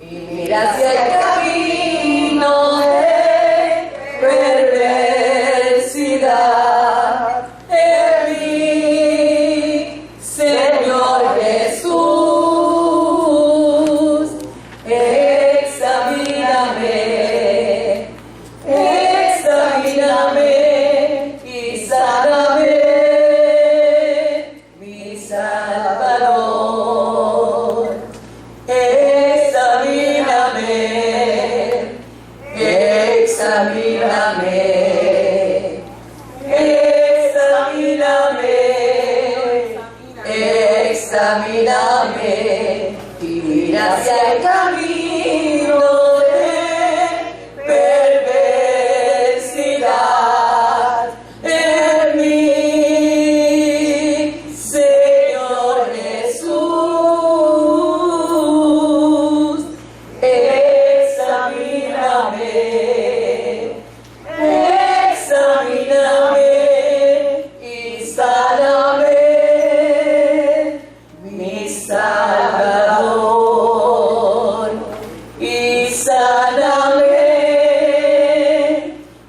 Y mira hacia el camino de perversidad en mí, Señor Jesús, examíname, examíname y sáname, mi Salvador. Examíname, examíname, examíname, examíname y mira hacia el camino de perversidad en mí, Señor Jesús. Examíname, examíname y sáname, mi Salvador. Y sáname,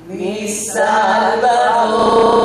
mi Salvador.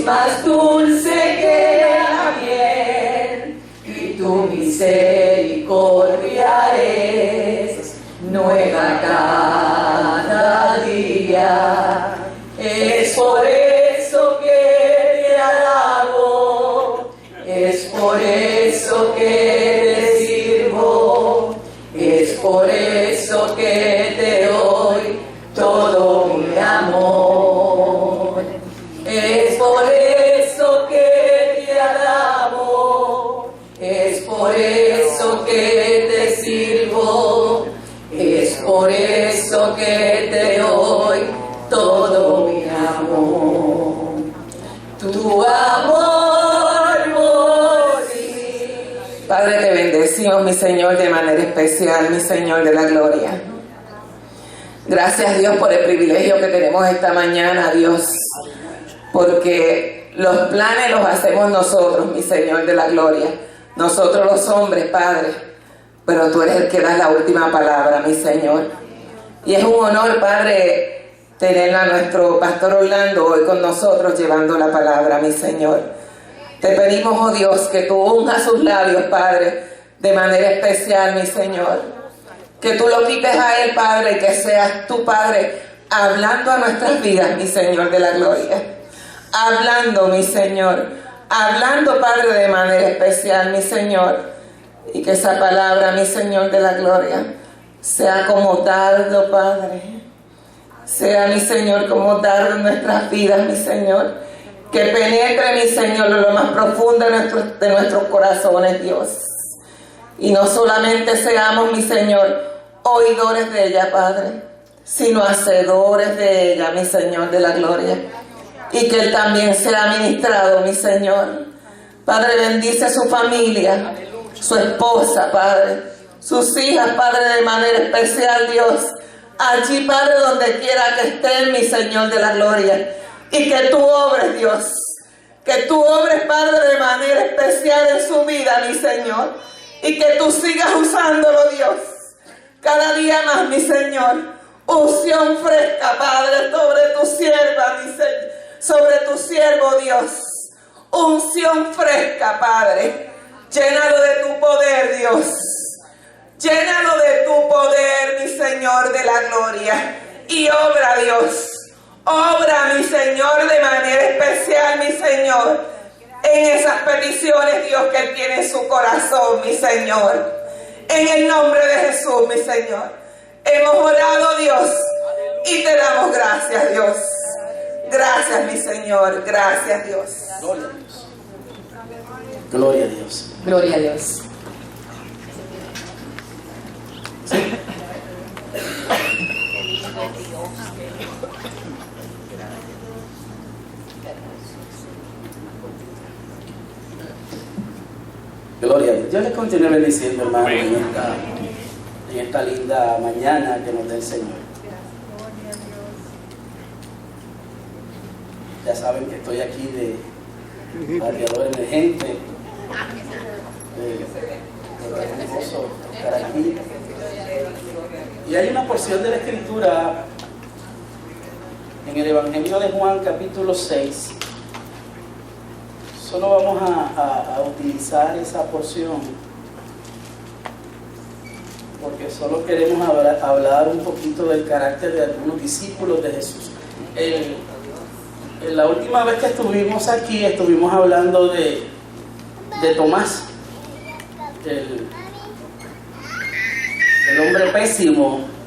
Más dulce que la miel y tu misericordia es nueva cada día. Es por eso que te alabo, es por eso que te sirvo, es por eso que te doy todo mi amor. Es por eso que te alabo, es por eso que te sirvo, es por eso que te doy todo mi amor. Tu amor por mí. Padre, te bendecimos, mi Señor, de manera especial, mi Señor de la gloria. Gracias, Dios, por el privilegio que tenemos esta mañana, Dios. Porque los planes los hacemos nosotros, mi Señor de la gloria. Nosotros los hombres, Padre. Pero tú eres el que das la última palabra, mi Señor. Y es un honor, Padre, tener a nuestro pastor Orlando hoy con nosotros llevando la palabra, mi Señor. Te pedimos, oh Dios, que tú unjas sus labios, Padre, de manera especial, mi Señor. Que tú lo quites a él, Padre, y que seas tú, Padre, hablando a nuestras vidas, mi Señor de la gloria. Hablando, mi Señor, hablando, Padre, de manera especial, mi Señor, y que esa palabra, mi Señor de la gloria, sea como dardo, Padre, sea, mi Señor, como dardo en nuestras vidas, mi Señor, que penetre, mi Señor, en lo más profundo de nuestros corazones, Dios, y no solamente seamos, mi Señor, oidores de ella, Padre, sino hacedores de ella, mi Señor de la gloria. Y que él también sea ministrado, mi Señor. Padre, bendice a su familia, su esposa, Padre, sus hijas, Padre, de manera especial, Dios. Allí, Padre, donde quiera que estén, mi Señor de la gloria. Y que tú obres, Dios. Que tú obres, Padre, de manera especial en su vida, mi Señor. Y que tú sigas usándolo, Dios. Cada día más, mi Señor. Unción fresca, Padre, sobre tu sierva, mi Señor. sobre tu siervo, Dios. Unción fresca, Padre. Llénalo de tu poder, Dios. Llénalo de tu poder, mi Señor de la gloria. Y obra, Dios. Obra, mi Señor, de manera especial, mi Señor, en esas peticiones, Dios, que Él tiene en su corazón, mi Señor. En el nombre de Jesús, mi Señor. Hemos orado, Dios, y te damos gracias, Dios. Gracias, mi Señor. Gracias, Dios. Gloria a Dios. Gloria a Dios. Gloria a Dios. ¿Sí? Gloria a Dios. Dios les continúe bendiciendo, hermano, en esta linda mañana que nos da el Señor. Ya saben que estoy aquí de radiador emergente. Pero es un gozo estar aquí. Y hay una porción de la Escritura en el Evangelio de Juan, capítulo 6. Solo vamos a utilizar esa porción porque solo queremos hablar un poquito del carácter de algunos discípulos de Jesús. La última vez que estuvimos aquí, estuvimos hablando de Tomás, el hombre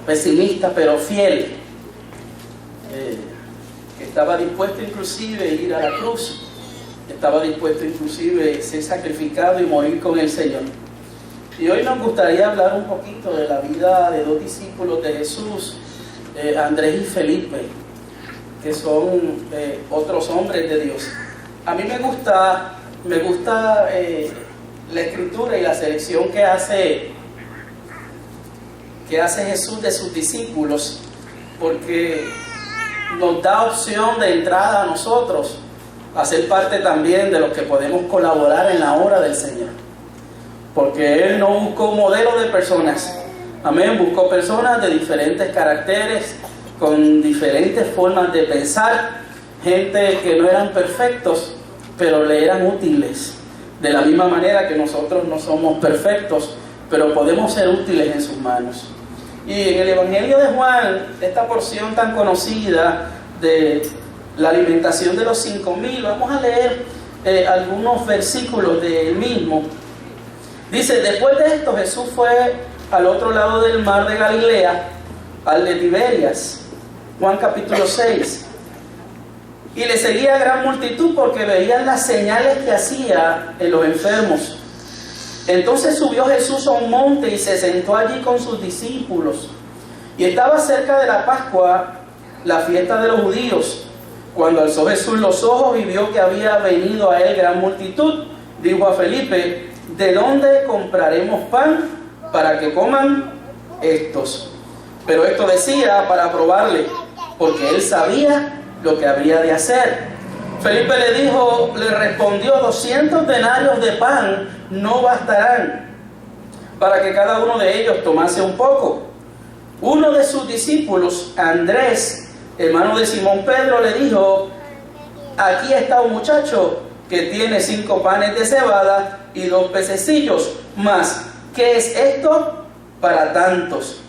pesimista, pero fiel, que estaba dispuesto inclusive a ir a la cruz, estaba dispuesto inclusive a ser sacrificado y morir con el Señor. Y hoy nos gustaría hablar un poquito de la vida de dos discípulos de Jesús, Andrés y Felipe, que son otros hombres de Dios. A mí me gusta la escritura y la selección que hace Jesús de sus discípulos, porque nos da opción de entrada a nosotros a ser parte también de los que podemos colaborar en la obra del Señor, porque Él no buscó modelos de personas, amén, buscó personas de diferentes caracteres, con diferentes formas de pensar, gente que no eran perfectos, pero le eran útiles, de la misma manera que nosotros no somos perfectos, pero podemos ser útiles en sus manos. Y en el Evangelio de Juan, esta porción tan conocida de la alimentación de los 5,000, vamos a leer algunos versículos de él mismo. Dice: después de esto Jesús fue al otro lado del mar de Galilea, al de Tiberias. Juan capítulo 6. Y le seguía gran multitud porque veían las señales que hacía en los enfermos. Entonces subió Jesús a un monte y se sentó allí con sus discípulos. Y estaba cerca de la Pascua, la fiesta de los judíos. Cuando alzó Jesús los ojos y vio que había venido a él gran multitud, dijo a Felipe: ¿de dónde compraremos pan para que coman estos? Pero esto decía para probarle, porque él sabía lo que habría de hacer. Felipe le respondió: 200 denarios de pan no bastarán para que cada uno de ellos tomase un poco. Uno de sus discípulos, Andrés, hermano de Simón Pedro, le dijo: aquí está un muchacho que tiene 5 panes de cebada y 2 pececillos, mas ¿qué es esto para tantos?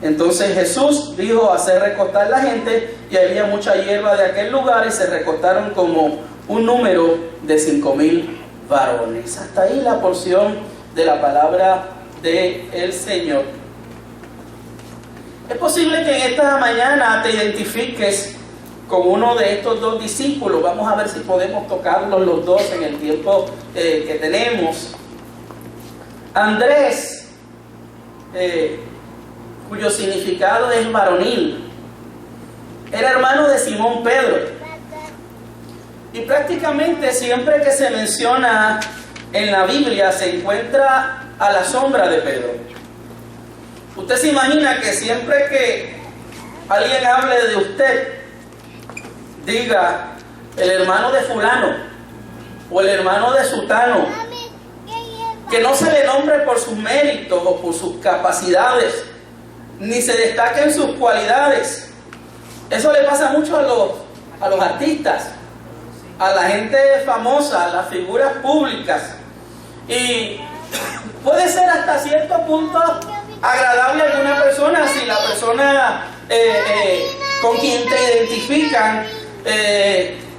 Entonces Jesús dijo hacer recostar la gente, y había mucha hierba de aquel lugar, y se recostaron como un número de 5,000 varones. Hasta ahí la porción de la palabra del Señor. Es posible que en esta mañana te identifiques con uno de estos dos discípulos. Vamos a ver si podemos tocarlos los dos en el tiempo que tenemos. Andrés, cuyo significado es varonil, era hermano de Simón Pedro, y prácticamente siempre que se menciona en la Biblia se encuentra a la sombra de Pedro. Usted se imagina que siempre que alguien hable de usted, diga el hermano de fulano o el hermano de sutano, que no se le nombre por sus méritos o por sus capacidades, ni se destaquen sus cualidades. Eso le pasa mucho a los artistas, a la gente famosa, a las figuras públicas. Y puede ser hasta cierto punto agradable a alguna persona si la persona con quien te identifican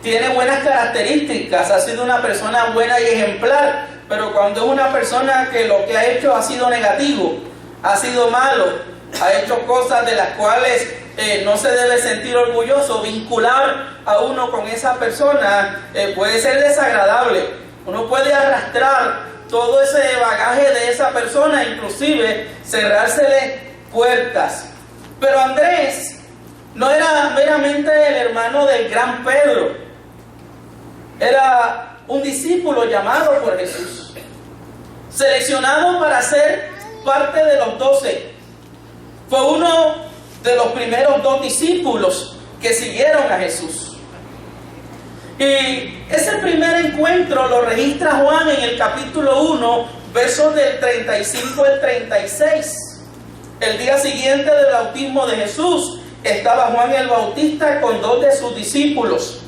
tiene buenas características, ha sido una persona buena y ejemplar. Pero cuando es una persona que lo que ha hecho ha sido negativo, ha sido malo, ha hecho cosas de las cuales no se debe sentir orgulloso, vincular a uno con esa persona puede ser desagradable. Uno puede arrastrar todo ese bagaje de esa persona, inclusive cerrársele puertas. Pero Andrés no era meramente el hermano del gran Pedro, era un discípulo llamado por Jesús, seleccionado para ser parte de los 12. Fue uno de los primeros 2 discípulos que siguieron a Jesús. Y ese primer encuentro lo registra Juan en el capítulo 1, versos del 35 al 36. El día siguiente del bautismo de Jesús, estaba Juan el Bautista con 2 de sus discípulos,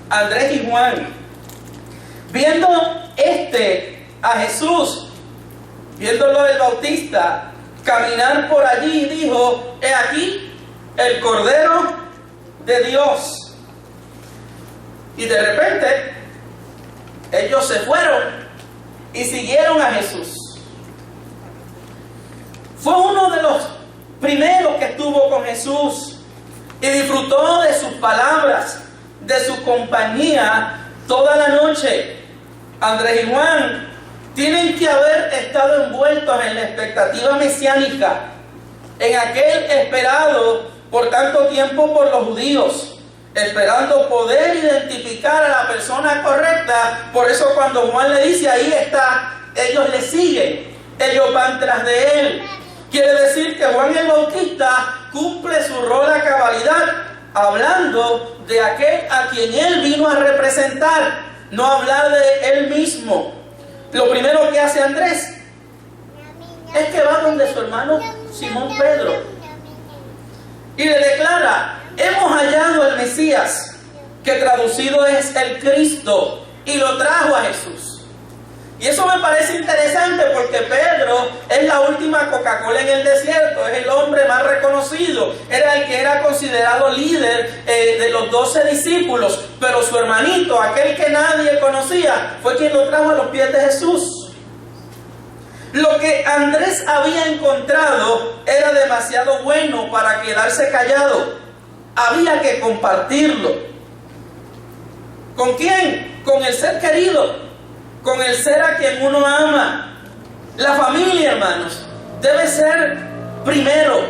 Andrés y Juan. Viendo a Jesús, viéndolo el Bautista, caminar por allí, dijo: he aquí el Cordero de Dios. Y de repente ellos se fueron y siguieron a Jesús. Fue uno de los primeros que estuvo con Jesús y disfrutó de sus palabras, de su compañía toda la noche. Andrés y Juan tienen que haber estado envueltos en la expectativa mesiánica, en aquel esperado por tanto tiempo por los judíos, esperando poder identificar a la persona correcta. Por eso cuando Juan le dice: ahí está, ellos le siguen, ellos van tras de él. Quiere decir que Juan el Bautista cumple su rol a cabalidad, hablando de aquel a quien él vino a representar, no hablar de él mismo. Lo primero que hace Andrés es que va donde su hermano Simón Pedro y le declara: hemos hallado el Mesías, que traducido es el Cristo, y lo trajo a Jesús. Y eso me parece interesante porque Pedro es la última Coca-Cola en el desierto, es el hombre más reconocido, era el que era considerado líder de los 12 discípulos, pero su hermanito, aquel que nadie conocía, fue quien lo trajo a los pies de Jesús. Lo que Andrés había encontrado era demasiado bueno para quedarse callado. Había que compartirlo. ¿Con quién? Con el ser querido, con el ser a quien uno ama. La familia, hermanos, debe ser primero.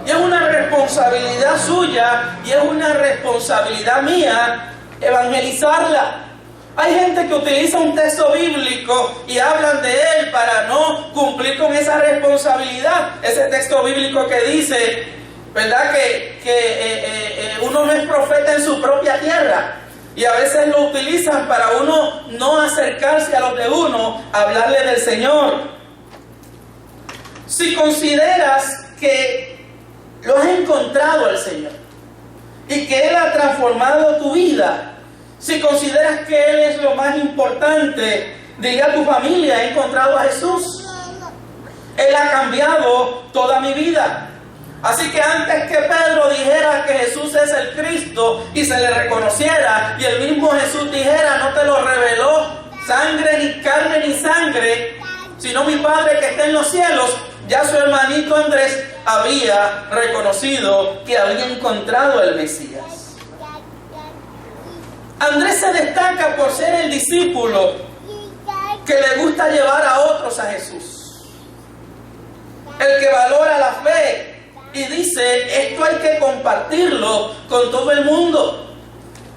Y es una responsabilidad suya y es una responsabilidad mía evangelizarla. Hay gente que utiliza un texto bíblico y hablan de él para no cumplir con esa responsabilidad. Ese texto bíblico que dice, ¿verdad?, que uno no es profeta en su propia tierra. Y a veces lo utilizan para uno no acercarse a los de uno, hablarle del Señor. Si consideras que lo has encontrado al Señor y que Él ha transformado tu vida, si consideras que Él es lo más importante, dile a tu familia: he encontrado a Jesús. Él ha cambiado toda mi vida. Así que antes que Pedro dijera que Jesús es el Cristo y se le reconociera, y el mismo Jesús dijera: no te lo reveló sangre ni carne ni sangre, sino mi Padre que está en los cielos, ya su hermanito Andrés había reconocido que había encontrado al Mesías. Andrés se destaca por ser el discípulo que le gusta llevar a otros a Jesús, el que valora la fe y dice: esto hay que compartirlo con todo el mundo.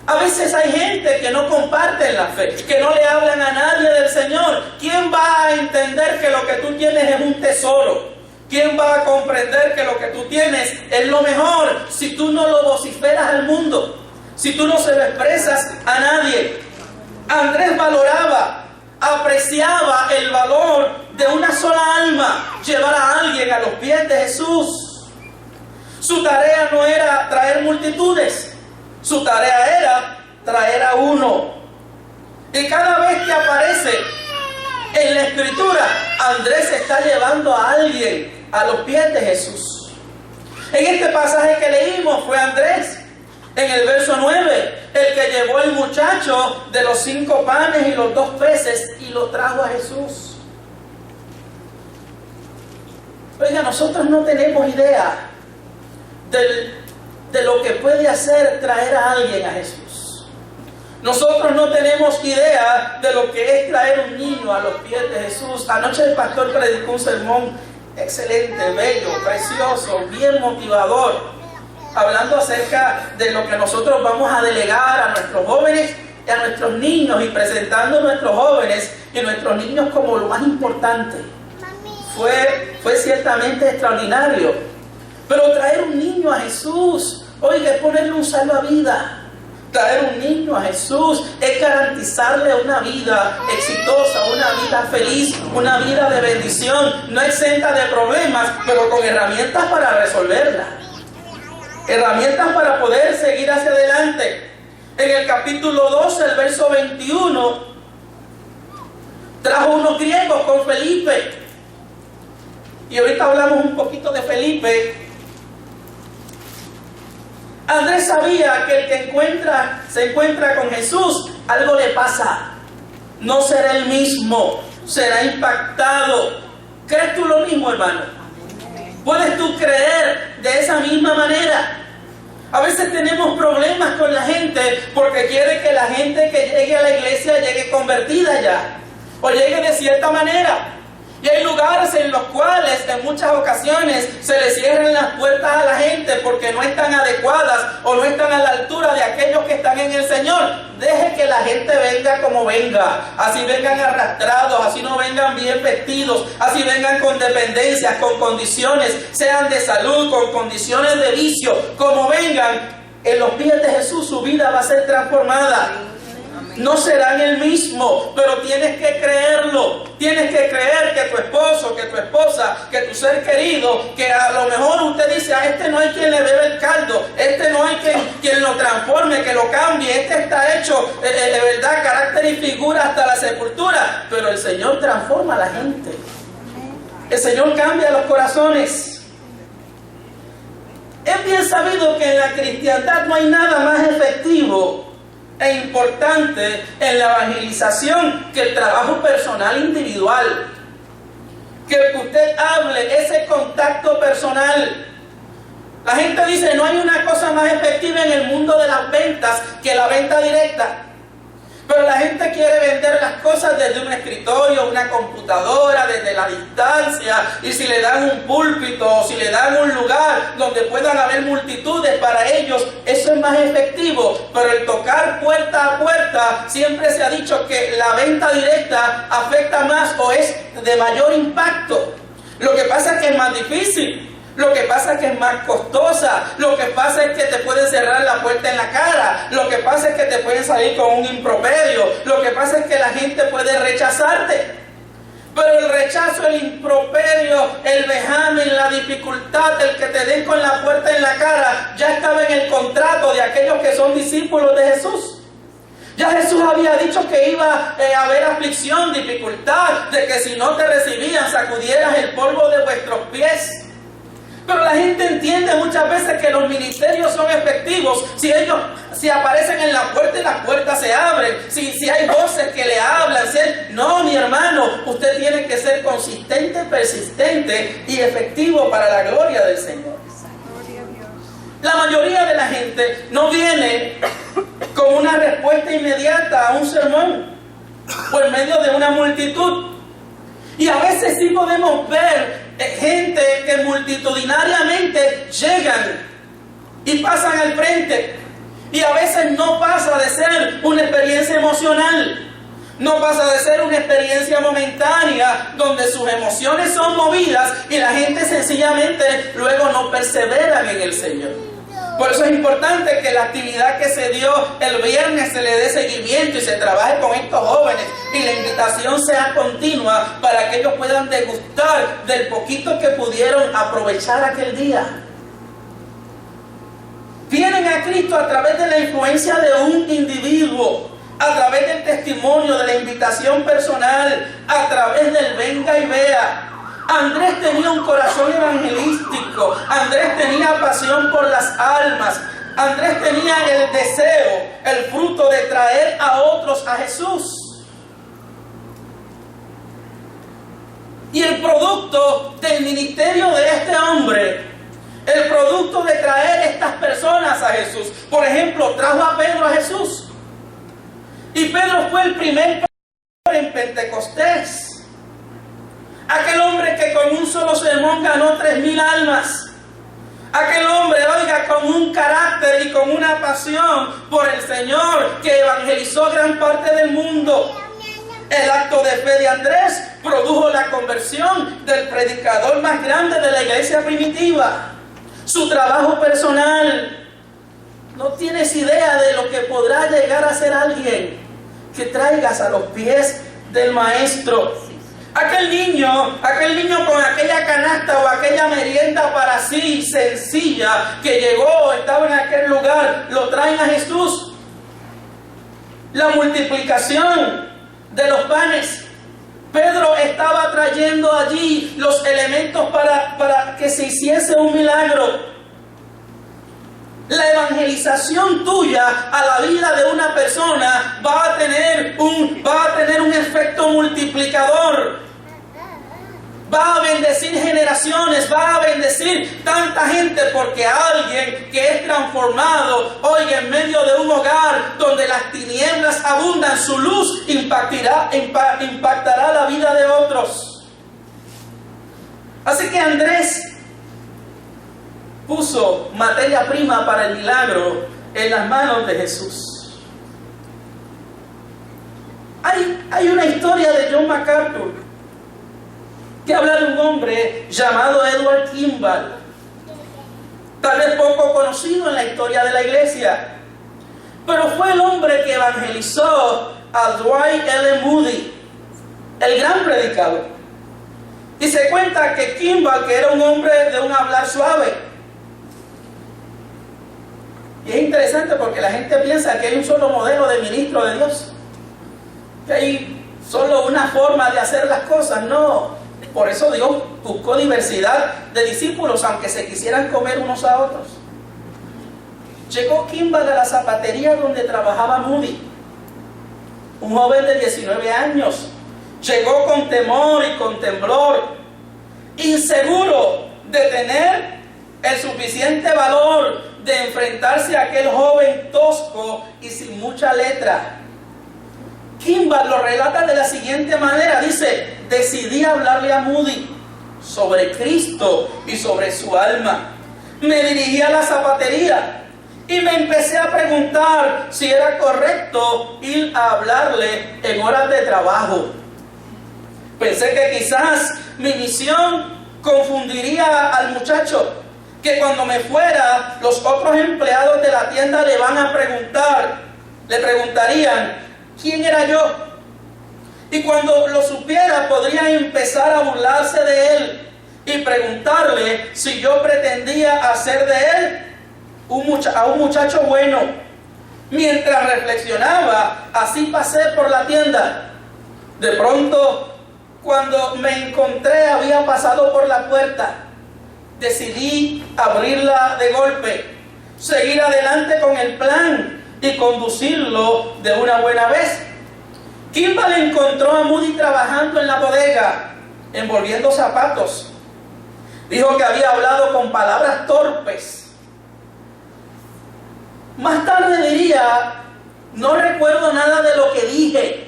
A veces hay gente que no comparte la fe, que no le hablan a nadie del Señor. ¿Quién va a entender que lo que tú tienes es un tesoro? ¿Quién va a comprender que lo que tú tienes es lo mejor si tú no lo vociferas al mundo? Si tú no se lo expresas a nadie. Andrés valoraba, apreciaba el valor de una sola alma, llevar a alguien a los pies de Jesús. Su tarea no era traer multitudes, Su tarea era traer a uno. Y cada vez que aparece en la escritura, Andrés está llevando a alguien a los pies de Jesús. En este pasaje que leímos fue Andrés, en el verso 9, el que llevó el muchacho de los 5 panes y los 2 peces y lo trajo a Jesús. Oiga, nosotros no tenemos idea de lo que puede hacer traer a alguien a Jesús. Nosotros no tenemos idea de lo que es traer un niño a los pies de Jesús. Anoche el pastor predicó un sermón excelente, bello, precioso, bien motivador, hablando acerca de lo que nosotros vamos a delegar a nuestros jóvenes y a nuestros niños, y presentando a nuestros jóvenes y nuestros niños como lo más importante. Fue ciertamente extraordinario. Pero traer un niño a Jesús, oiga, es ponerle un salvavidas. Traer un niño a Jesús es garantizarle una vida exitosa, una vida feliz, una vida de bendición, no exenta de problemas, pero con herramientas para resolverla. Herramientas para poder seguir hacia adelante. En el capítulo 12, el verso 21, trajo unos griegos con Felipe. Y ahorita hablamos un poquito de Felipe. Andrés sabía que el que se encuentra con Jesús, algo le pasa. No será el mismo, será impactado. ¿Crees tú lo mismo, hermano? ¿Puedes tú creer de esa misma manera? A veces tenemos problemas con la gente porque quiere que la gente que llegue a la iglesia llegue convertida ya, o llegue de cierta manera. Y hay lugares en los cuales en muchas ocasiones se le cierran las puertas a la gente porque no están adecuadas o no están a la altura de aquellos que están en el Señor. Deje que la gente venga como venga, así vengan arrastrados, así no vengan bien vestidos, así vengan con dependencias, con condiciones, sean de salud, con condiciones de vicio, como vengan, en los pies de Jesús su vida va a ser transformada. No serán el mismo, pero tienes que creerlo. Tienes que creer que tu esposo, que tu esposa, que tu ser querido, que a lo mejor usted dice, a este no hay quien le bebe el caldo, este no hay quien lo transforme, que lo cambie, este está hecho de verdad, carácter y figura hasta la sepultura. Pero el Señor transforma a la gente. El Señor cambia los corazones. Es bien sabido que en la cristiandad no hay nada más efectivo e importante en la evangelización que el trabajo personal individual, que usted hable, ese contacto personal. La gente dice, no hay una cosa más efectiva en el mundo de las ventas que la venta directa. Pero la gente quiere vender las cosas desde un escritorio, una computadora, desde la distancia, y si le dan un púlpito o si le dan un lugar donde puedan haber multitudes, para ellos eso es más efectivo. Pero el tocar puerta a puerta, siempre se ha dicho que la venta directa afecta más o es de mayor impacto. Lo que pasa es que es más difícil. Lo que pasa es que es más costosa. Lo que pasa es que te pueden cerrar la puerta en la cara. Lo que pasa es que te pueden salir con un improperio. Lo que pasa es que la gente puede rechazarte. Pero el rechazo, el improperio, el vejamen, la dificultad, el que te den con la puerta en la cara, ya estaba en el contrato de aquellos que son discípulos de Jesús. Ya Jesús había dicho que iba a haber aflicción, dificultad, de que si no te recibían, sacudieras el polvo de vuestros pies. Pero la gente entiende muchas veces que los ministerios son efectivos si aparecen en la puerta y las puertas se abren, si hay voces que le hablan. No, mi hermano, usted tiene que ser consistente, persistente y efectivo para la gloria del Señor. La mayoría de la gente no viene con una respuesta inmediata a un sermón por medio de una multitud. Y a veces sí podemos ver gente que multitudinariamente llegan y pasan al frente. Y a veces no pasa de ser una experiencia emocional, no pasa de ser una experiencia momentánea donde sus emociones son movidas y la gente sencillamente luego no perseveran en el Señor. Por eso es importante que la actividad que se dio el viernes se le dé seguimiento y se trabaje con estos jóvenes y la invitación sea continua para que ellos puedan degustar del poquito que pudieron aprovechar aquel día. vienen a Cristo a través de la influencia de un individuo, a través del testimonio, de la invitación personal, a través del venga y vea. Andrés tenía un corazón evangelístico, Andrés tenía pasión por las almas, Andrés tenía el deseo, el fruto de traer a otros a Jesús. Y el producto del ministerio de este hombre, el producto de traer estas personas a Jesús, por ejemplo, trajo a Pedro a Jesús. Y Pedro fue el primer en Pentecostés. Aquel hombre que con un solo sermón ganó 3,000 almas. Aquel hombre, oiga, con un carácter y con una pasión por el Señor, que evangelizó gran parte del mundo. El acto de fe de Andrés produjo la conversión del predicador más grande de la iglesia primitiva. Su trabajo personal. No tienes idea de lo que podrá llegar a ser alguien que traigas a los pies del maestro. Aquel niño con aquella canasta o aquella merienda para sí, sencilla, que llegó, estaba en aquel lugar, lo traen a Jesús. La multiplicación de los panes. Pedro estaba trayendo allí los elementos para que se hiciese un milagro. La evangelización tuya a la vida de una persona va a tener un efecto multiplicador. Va a bendecir generaciones, va a bendecir tanta gente, porque alguien que es transformado, oye, en medio de un hogar donde las tinieblas abundan, su luz impactará la vida de otros. Así que Andrés puso materia prima para el milagro en las manos de Jesús. Hay una historia de John MacArthur que habla de un hombre llamado Edward Kimball, tal vez poco conocido en la historia de la iglesia, pero fue el hombre que evangelizó a Dwight L. Moody, el gran predicador. Y se cuenta que Kimball, que era un hombre de un hablar suave, y es interesante porque la gente piensa que hay un solo modelo de ministro de Dios, que hay solo una forma de hacer las cosas. No. Por eso Dios buscó diversidad de discípulos, aunque se quisieran comer unos a otros. Llegó Kimball a la zapatería donde trabajaba Moody, un joven de 19 años. Llegó con temor y con temblor, inseguro de tener el suficiente valor de enfrentarse a aquel joven tosco y sin mucha letra. Kimball lo relata de la siguiente manera, dice: decidí hablarle a Moody sobre Cristo y sobre su alma. Me dirigí a la zapatería y me empecé a preguntar si era correcto ir a hablarle en horas de trabajo. Pensé que quizás mi misión confundiría al muchacho, que cuando me fuera los otros empleados de la tienda le preguntarían quién era yo, y cuando lo supiera podrían empezar a burlarse de él y preguntarle si yo pretendía hacer de él a un muchacho bueno. Mientras reflexionaba, así pasé por la tienda. De pronto, cuando me encontré había pasado por la puerta. Decidí abrirla de golpe, seguir adelante con el plan y conducirlo de una buena vez. Kimball encontró a Moody trabajando en la bodega, envolviendo zapatos. Dijo que había hablado con palabras torpes. Más tarde diría: no recuerdo nada de lo que dije,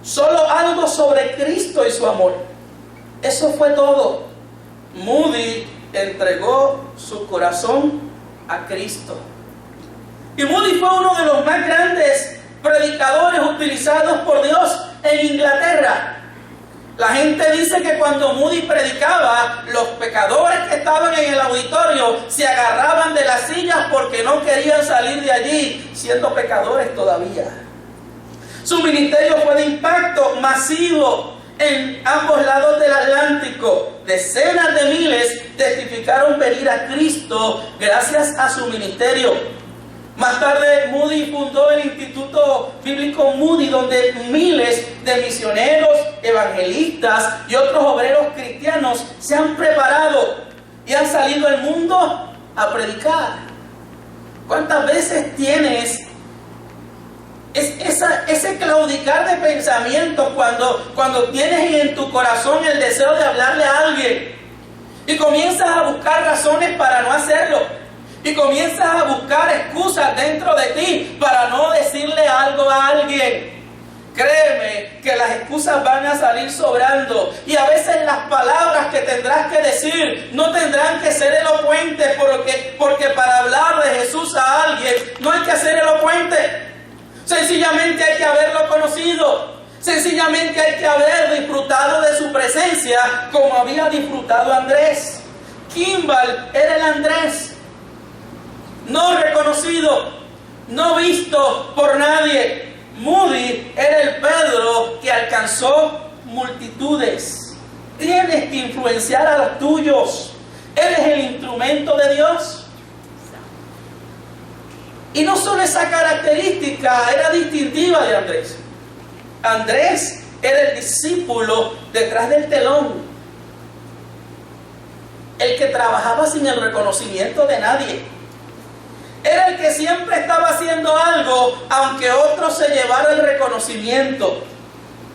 solo algo sobre Cristo y su amor. Eso fue todo. Moody entregó su corazón a Cristo. Y Moody fue uno de los más grandes predicadores utilizados por Dios en Inglaterra. La gente dice que cuando Moody predicaba, los pecadores que estaban en el auditorio se agarraban de las sillas porque no querían salir de allí, siendo pecadores todavía. Su ministerio fue de impacto masivo en ambos lados del Atlántico. Decenas de miles testificaron venir a Cristo gracias a su ministerio. Más tarde, Moody fundó el Instituto Bíblico Moody, donde miles de misioneros, evangelistas y otros obreros cristianos se han preparado y han salido al mundo a predicar. ¿Cuántas veces tienes ese claudicar de pensamientos cuando tienes en tu corazón el deseo de hablarle a alguien y comienzas a buscar razones para no hacerlo y comienzas a buscar excusas dentro de ti para no decirle algo a alguien? Créeme que las excusas van a salir sobrando y a veces las palabras que tendrás que decir no tendrán que ser elocuentes porque para hablar de Jesús a alguien no hay que ser elocuente. Sencillamente hay que haberlo conocido. Sencillamente hay que haber disfrutado de su presencia como había disfrutado Andrés. Kimball era el Andrés, no reconocido, no visto por nadie. Moody era el Pedro que alcanzó multitudes. Tienes que influenciar a los tuyos. Eres el instrumento de Dios. Y no solo esa característica era distintiva de Andrés. Andrés era el discípulo detrás del telón, el que trabajaba sin el reconocimiento de nadie. Era el que siempre estaba haciendo algo, aunque otro se llevara el reconocimiento.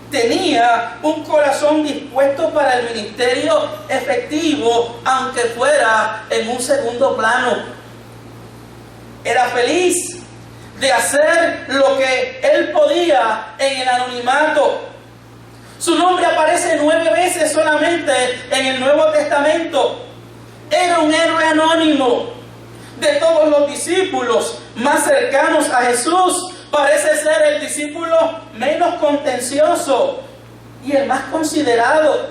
Tenía un corazón dispuesto para el ministerio efectivo, aunque fuera en un segundo plano. Era feliz de hacer lo que él podía en el anonimato. Su nombre aparece 9 veces solamente en el Nuevo Testamento. Era un héroe anónimo. De todos los discípulos más cercanos a Jesús, parece ser el discípulo menos contencioso y el más considerado.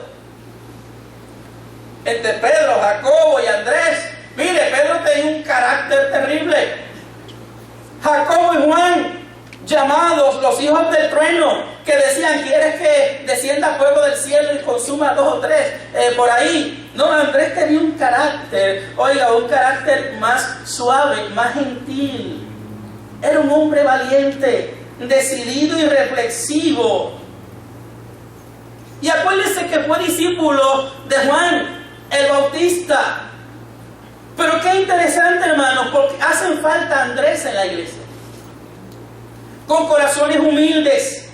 Entre Pedro, Jacobo y Andrés, mire, Pedro tenía un carácter terrible. Jacobo y Juan, llamados los hijos del trueno, que decían: ¿quieres que descienda fuego del cielo y consuma 2 o 3 por ahí? No, Andrés tenía un carácter, un carácter más suave, más gentil. Era un hombre valiente, decidido y reflexivo. Y acuérdense que fue discípulo de Juan el Bautista. Pero qué interesante, hermanos, porque hacen falta Andrés en la iglesia, con corazones humildes.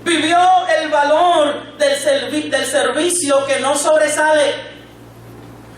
Vivió el valor del servicio que no sobresale.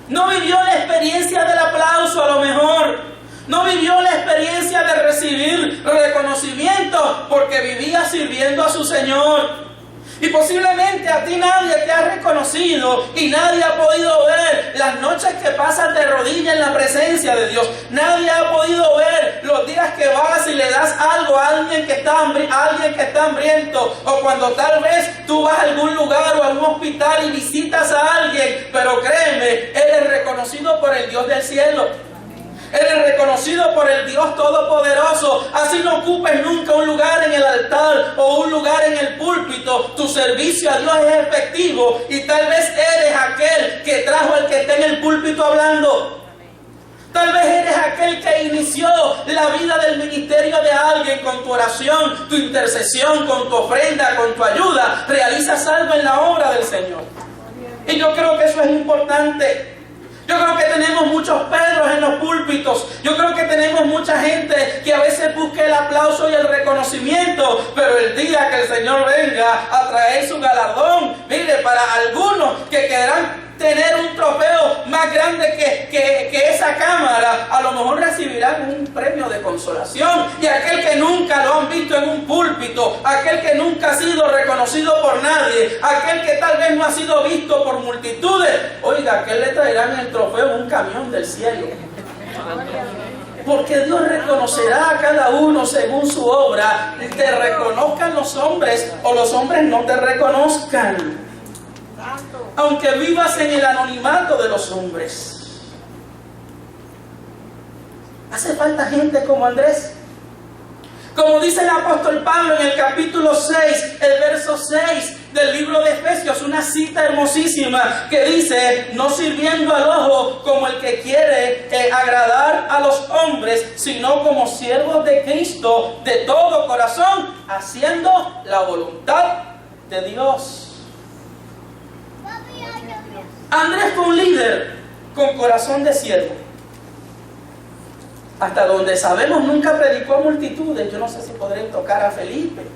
No vivió la experiencia del aplauso, a lo mejor. No vivió la experiencia de recibir reconocimiento, porque vivía sirviendo a su Señor. Y posiblemente a ti nadie te ha reconocido y nadie ha podido ver las noches que pasas de rodillas en la presencia de Dios. Nadie ha podido ver los días que vas y le das algo a alguien que está hambriento, o cuando tal vez tú vas a algún lugar o a un hospital y visitas a alguien. Pero créeme, eres reconocido por el Dios del cielo. Eres reconocido por el Dios Todopoderoso. Así no ocupes nunca un lugar en el altar o un lugar en el púlpito. Tu servicio a Dios es efectivo y tal vez eres aquel que trajo al que está en el púlpito hablando. Tal vez eres aquel que inició la vida del ministerio de alguien con tu oración, tu intercesión, con tu ofrenda, con tu ayuda. Realizas algo en la obra del Señor. Y yo creo que eso es importante. Yo creo que tenemos muchos Pedros en los púlpitos. Yo creo que tenemos mucha gente que a veces busca el aplauso y el reconocimiento, pero el día que el Señor venga a traer su galardón, mire, para algunos que querrán tener un trofeo más grande que esa cámara, a lo mejor recibirán un premio de consolación. Y aquel que nunca lo han visto en un púlpito, aquel que nunca ha sido reconocido por nadie, aquel que tal vez no ha sido visto por multitudes, oiga, aquel le traerán el trofeo en un camión del cielo. Porque Dios reconocerá a cada uno según su obra. Te reconozcan los hombres o los hombres no te reconozcan, aunque vivas en el anonimato de los hombres. Hace falta gente como Andrés. Como dice el apóstol Pablo en el capítulo 6, el verso 6 del libro de Efesios, una cita hermosísima que dice: no sirviendo al ojo como el que quiere agradar a los hombres, sino como siervos de Cristo de todo corazón, haciendo la voluntad de Dios. Andrés fue un líder con corazón de siervo. Hasta donde sabemos, nunca predicó a multitudes. Yo no sé si podré tocar a Felipe.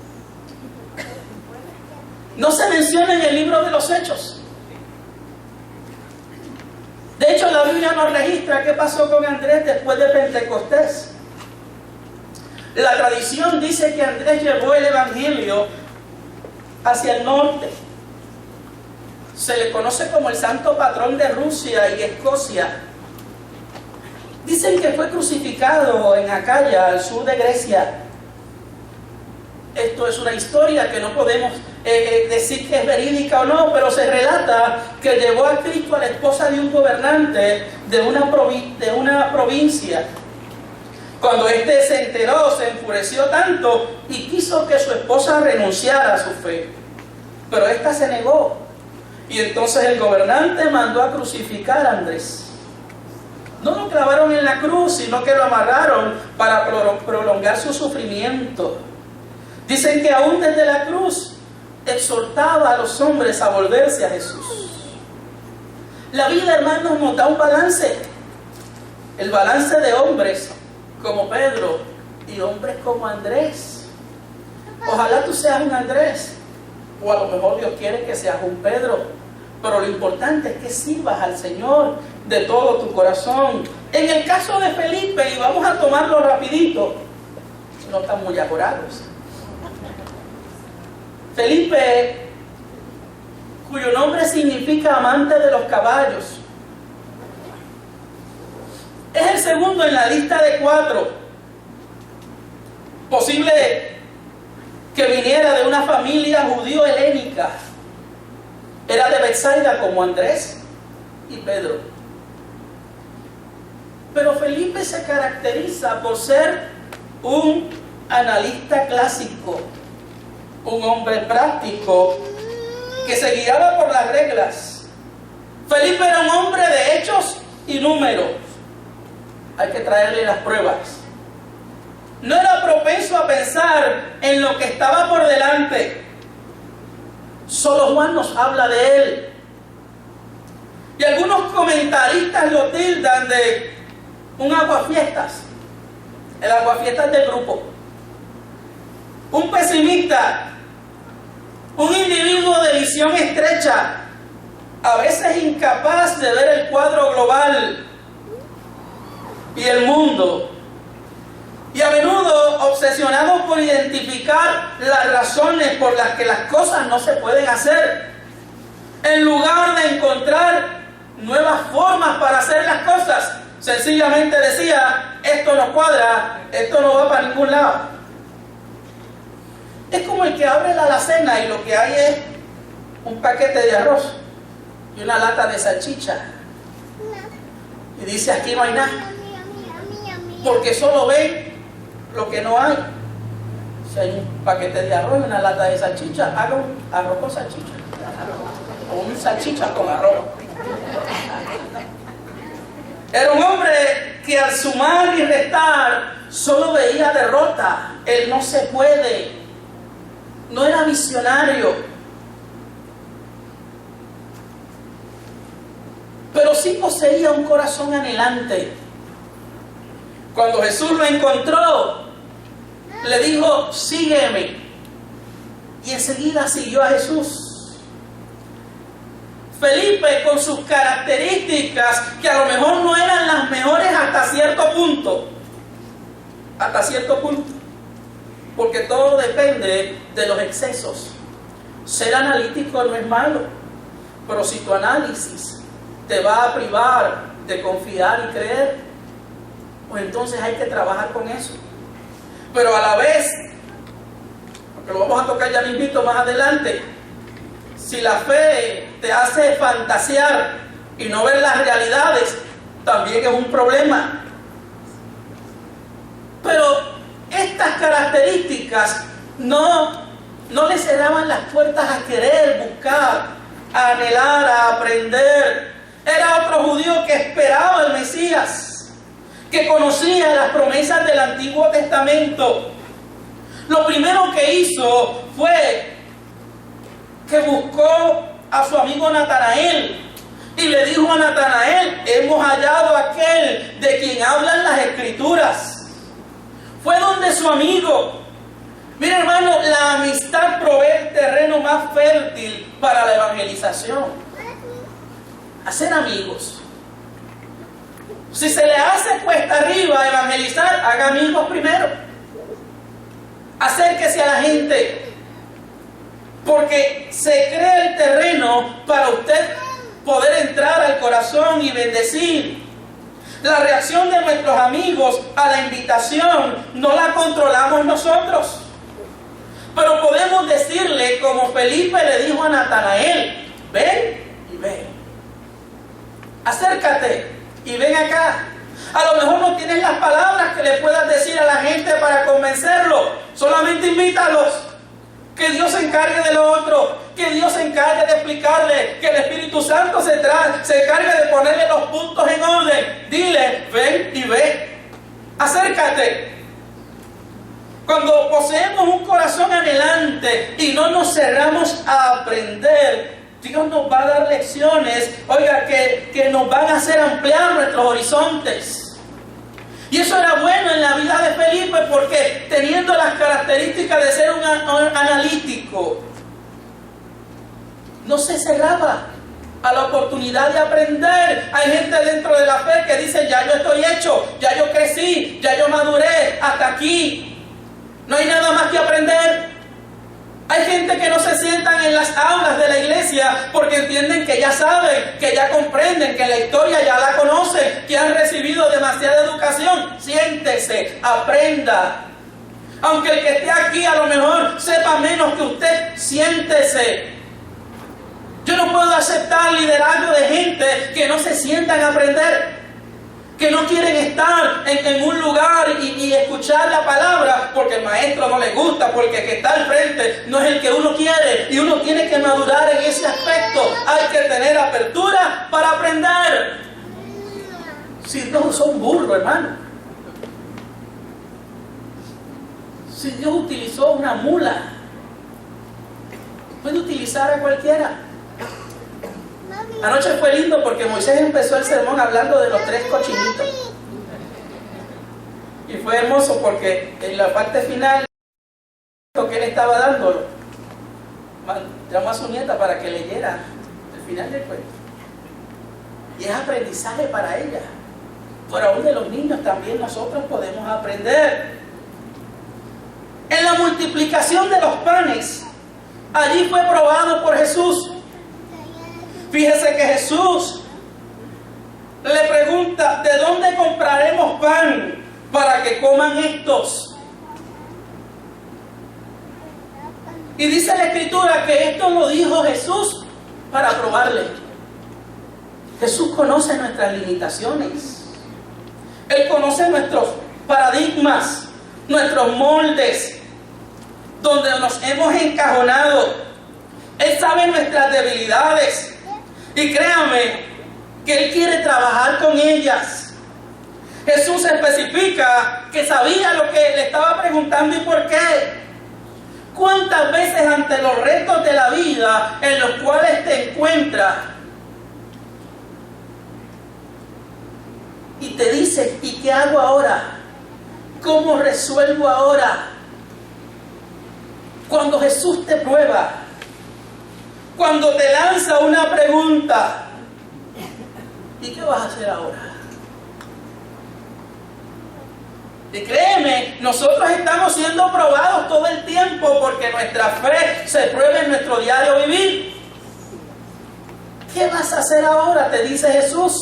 No se menciona en el libro de los Hechos. De hecho, la Biblia nos registra qué pasó con Andrés después de Pentecostés. La tradición dice que Andrés llevó el evangelio hacia el norte. Se le conoce como el santo patrón de Rusia y Escocia. Dicen que fue crucificado en Acaya, al sur de Grecia. Esto es una historia que no podemos decir que es verídica o no, pero se relata que llevó a Cristo a la esposa de un gobernante de una provincia. Cuando éste se enteró, se enfureció tanto y quiso que su esposa renunciara a su fe. Pero ésta se negó. Y entonces el gobernante mandó a crucificar a Andrés. No lo clavaron en la cruz, sino que lo amarraron para prolongar su sufrimiento. Dicen que aún desde la cruz exhortaba a los hombres a volverse a Jesús. La vida, hermanos, nos da un balance. El balance de hombres como Pedro y hombres como Andrés. Ojalá tú seas un Andrés, o a lo mejor Dios quiere que seas un Pedro. Pero lo importante es que sirvas al Señor de todo tu corazón. En el caso de Felipe, y vamos a tomarlo rapidito, no están muy agorados. Felipe, cuyo nombre significa amante de los caballos, es el segundo en la lista de 4. Posible que viniera de una familia judío-helénica. Era de Betsaida como Andrés y Pedro. Pero Felipe se caracteriza por ser un analista clásico, un hombre práctico que se guiaba por las reglas. Felipe era un hombre de hechos y números. Hay que traerle las pruebas. No era propenso a pensar en lo que estaba por delante. Solo Juan nos habla de él. Y algunos comentaristas lo tildan de un aguafiestas. El aguafiestas del grupo. Un pesimista. Un individuo de visión estrecha. A veces incapaz de ver el cuadro global y el mundo. Y a menudo obsesionado por identificar las razones por las que las cosas no se pueden hacer, en lugar de encontrar nuevas formas para hacer las cosas. Sencillamente decía: esto no cuadra, esto no va para ningún lado. Es como el que abre la alacena y lo que hay es un paquete de arroz y una lata de salchicha. Y dice: aquí no hay nada. Porque solo ven lo que no hay. Si hay un paquete de arroz y una lata de salchicha, haga un arroz con salchicha. O un salchicha con arroz. Era un hombre que al sumar y restar solo veía derrota. Él no se puede. No era visionario. Pero sí poseía un corazón anhelante. Cuando Jesús lo encontró, le dijo: sígueme. Y enseguida siguió a Jesús. Felipe, con sus características, que a lo mejor no eran las mejores hasta cierto punto. Hasta cierto punto. Porque todo depende de los excesos. Ser analítico no es malo. Pero si tu análisis te va a privar de confiar y creer, pues entonces hay que trabajar con eso. Pero a la vez, porque lo vamos a tocar ya mismito más adelante, si la fe te hace fantasear y no ver las realidades, también es un problema. Pero estas características no no le cerraban las puertas a querer buscar, a anhelar, a aprender. Era otro judío que esperaba al Mesías, que conocía las promesas del Antiguo Testamento. Lo primero que hizo fue que buscó a su amigo Natanael y le dijo a Natanael: hemos hallado a aquel de quien hablan las Escrituras. Fue donde su amigo. Mira, hermano, la amistad provee el terreno más fértil para la evangelización. Hacer amigos. Si se le hace cuesta arriba evangelizar, haga amigos primero. Acérquese a la gente, porque se crea el terreno para usted poder entrar al corazón y bendecir. La reacción de nuestros amigos a la invitación no la controlamos nosotros, pero podemos decirle, como Felipe le dijo a Natanael: ven y ven, acércate y ven acá. A lo mejor no tienes las palabras que le puedas decir a la gente para convencerlo, solamente invítalos. Que Dios se encargue de lo otro, que Dios se encargue de explicarle, que el Espíritu Santo se encargue de ponerle los puntos en orden. Dile: ven y ve, acércate. Cuando poseemos un corazón anhelante y no nos cerramos a aprender, Dios nos va a dar lecciones, oiga, que nos van a hacer ampliar nuestros horizontes. Y eso era bueno en la vida de Felipe, porque teniendo las características de ser un analítico, no se cerraba a la oportunidad de aprender. Hay gente dentro de la fe que dice: ya yo estoy hecho, ya yo crecí, ya yo maduré, hasta aquí, no hay nada más que aprender. Hay gente que no se sientan en las aulas de la iglesia porque entienden que ya saben, que ya comprenden, que la historia ya la conocen, que han recibido demasiada educación. Siéntese, aprenda. Aunque el que esté aquí a lo mejor sepa menos que usted, siéntese. Yo no puedo aceptar liderazgo de gente que no se sientan a aprender, que no quieren estar en un lugar y escuchar la palabra porque el maestro no le gusta, porque el que está al frente no es el que uno quiere, y uno tiene que madurar en ese aspecto. Hay que tener apertura para aprender. Si Dios usó un burro, hermano, si Dios utilizó una mula, puede utilizar a cualquiera. Anoche fue lindo porque Moisés empezó el sermón hablando de los 3 cochinitos. Y fue hermoso porque en la parte final, lo que él estaba dando, llamó a su nieta para que leyera el final del cuento. Y es aprendizaje para ella. Por aún de los niños también nosotros podemos aprender. En la multiplicación de los panes, allí fue probado por Jesús. Fíjese que Jesús le pregunta: ¿de dónde compraremos pan para que coman estos? Y dice la Escritura que esto lo dijo Jesús para probarle. Jesús conoce nuestras limitaciones. Él conoce nuestros paradigmas, nuestros moldes, donde nos hemos encajonado. Él sabe nuestras debilidades. Y créame que Él quiere trabajar con ellas. Jesús especifica que sabía lo que le estaba preguntando y por qué. ¿Cuántas veces ante los retos de la vida en los cuales te encuentras y te dices: ¿y qué hago ahora? ¿Cómo resuelvo ahora? Cuando Jesús te prueba, cuando te lanza una pregunta: ¿y qué vas a hacer ahora? Y créeme, nosotros estamos siendo probados todo el tiempo porque nuestra fe se prueba en nuestro diario vivir. ¿Qué vas a hacer ahora?, te dice Jesús,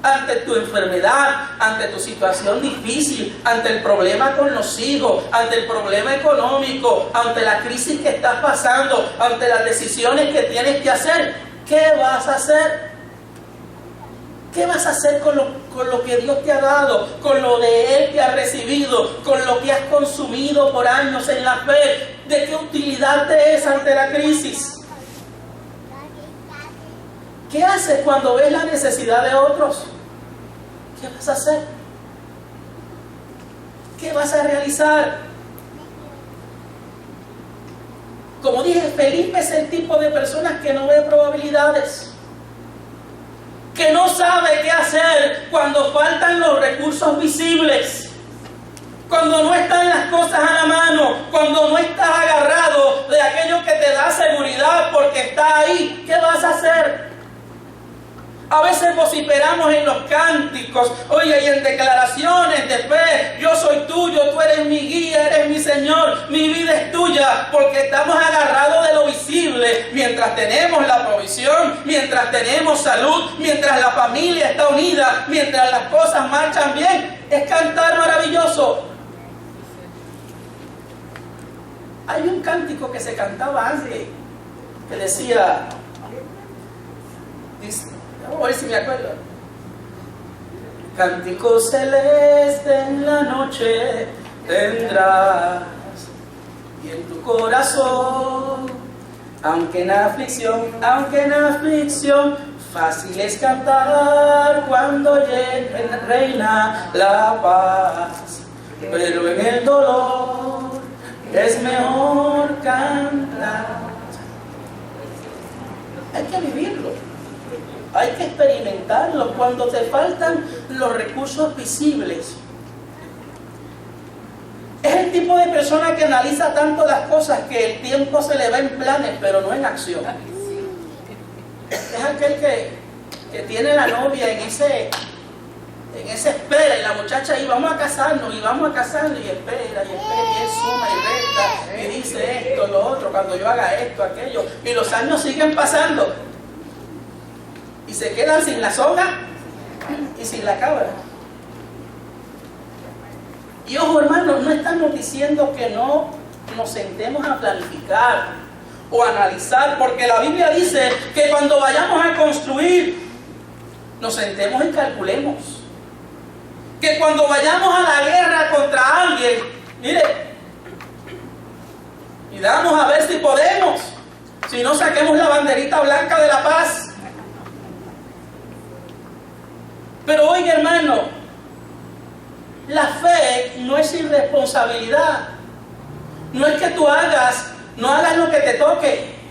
ante tu enfermedad, ante tu situación difícil, ante el problema con los hijos, ante el problema económico, ante la crisis que estás pasando, ante las decisiones que tienes que hacer. ¿Qué vas a hacer? ¿Qué vas a hacer con lo que Dios te ha dado, con lo de Él que has recibido, con lo que has consumido por años en la fe? ¿De qué utilidad te es ante la crisis? ¿Qué haces cuando ves la necesidad de otros? ¿Qué vas a hacer? ¿Qué vas a realizar? Como dije, Felipe es el tipo de personas que no ve probabilidades, que no sabe qué hacer cuando faltan los recursos visibles, cuando no están las cosas a la mano, cuando no estás agarrado de aquello que te da seguridad porque está ahí. ¿Qué vas a hacer? A veces vociferamos en los cánticos, oye, y en declaraciones de fe: yo soy tuyo, tú eres mi guía, eres mi Señor, mi vida es tuya, porque estamos agarrados de lo visible. Mientras tenemos la provisión, mientras tenemos salud, mientras la familia está unida, mientras las cosas marchan bien, es cantar maravilloso. Hay un cántico que se cantaba antes, que decía, vamos a ver si me acuerdo: cántico celeste en la noche tendrás, y en tu corazón, aunque en aflicción, fácil es cantar cuando reina la paz, pero en el dolor es mejor cantar. Hay que vivirlo, hay que experimentarlo. Cuando te faltan los recursos visibles, es el tipo de persona que analiza tanto las cosas que el tiempo se le va en planes, pero no en acción. Es aquel que tiene la novia en esa espera, y la muchacha ahí, vamos a casarnos, y espera, y él suma y resta, y dice esto, lo otro, cuando yo haga esto, aquello, y los años siguen pasando, y se quedan sin la soga y sin la cabra. Y ojo, hermanos, no estamos diciendo que no nos sentemos a planificar o analizar, porque la Biblia dice que cuando vayamos a construir, nos sentemos y calculemos. Que cuando vayamos a la guerra contra alguien, mire, y damos a ver si podemos, si no, saquemos la banderita blanca de la paz. Pero oiga, hermano, la fe no es irresponsabilidad. No es que tú no hagas lo que te toque.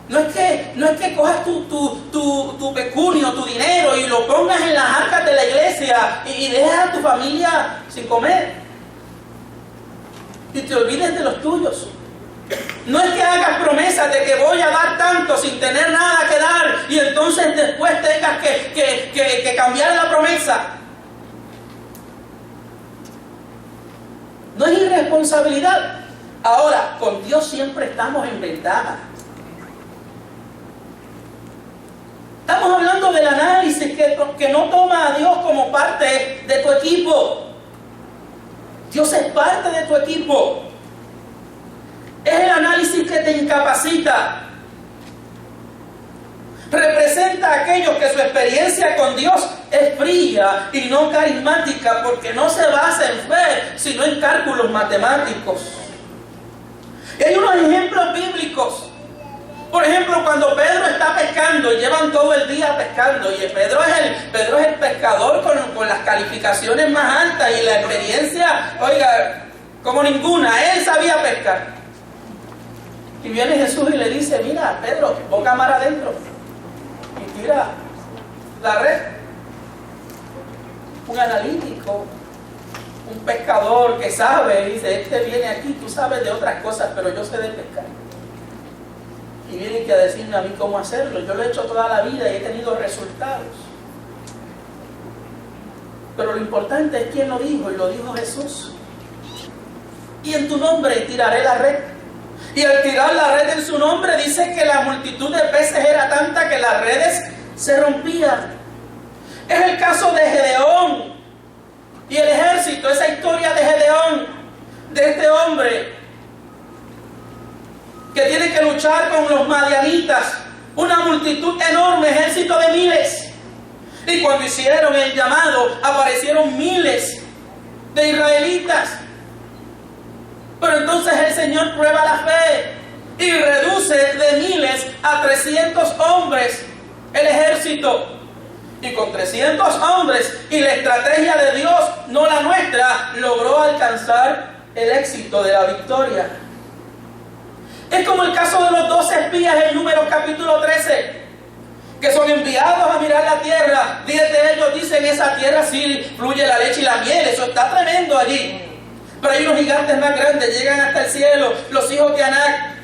No es que cojas tu pecunio, tu dinero, y lo pongas en las arcas de la iglesia y dejes a tu familia sin comer y te olvides de los tuyos. No es que hagas promesas de que voy a dar tanto sin tener nada que dar, y entonces después tengas que cambiar la promesa. No es irresponsabilidad. Ahora, con Dios siempre estamos en ventaja. Estamos hablando del análisis que no toma a Dios como parte de tu equipo. Dios es parte de tu equipo. Es el análisis que te incapacita. Representa a aquellos que su experiencia con Dios es fría y no carismática, porque no se basa en fe, sino en cálculos matemáticos. Y hay unos ejemplos bíblicos. Por ejemplo, cuando Pedro está pescando, y llevan todo el día pescando, y Pedro es el pescador con las calificaciones más altas y la experiencia, oiga, como ninguna. Él sabía pescar. Y viene Jesús y le dice: mira, Pedro, boca mar adentro, y tira la red. Un analítico, un pescador que sabe, dice: este viene aquí, tú sabes de otras cosas, pero yo sé de pescar. Y viene que a decirme a mí cómo hacerlo. Yo lo he hecho toda la vida y he tenido resultados. Pero lo importante es quién lo dijo, y lo dijo Jesús. Y en tu nombre tiraré la red. Y al tirar la red en su nombre, dice que la multitud de peces era tanta que las redes se rompían. Es el caso de Gedeón y el ejército, esa historia de Gedeón, de este hombre que tiene que luchar con los madianitas, una multitud enorme, ejército de miles. Y cuando hicieron el llamado, aparecieron miles de israelitas. Pero entonces el Señor prueba la fe y reduce de 1000 a 300 hombres el ejército. Y con 300 hombres y la estrategia de Dios, no la nuestra, logró alcanzar el éxito de la victoria. Es como el caso de los 12 espías en Números capítulo 13, que son enviados a mirar la tierra. 10 de ellos dicen: esa tierra sí fluye la leche y la miel, eso está tremendo allí. Pero hay unos gigantes más grandes, llegan hasta el cielo, los hijos de Anac,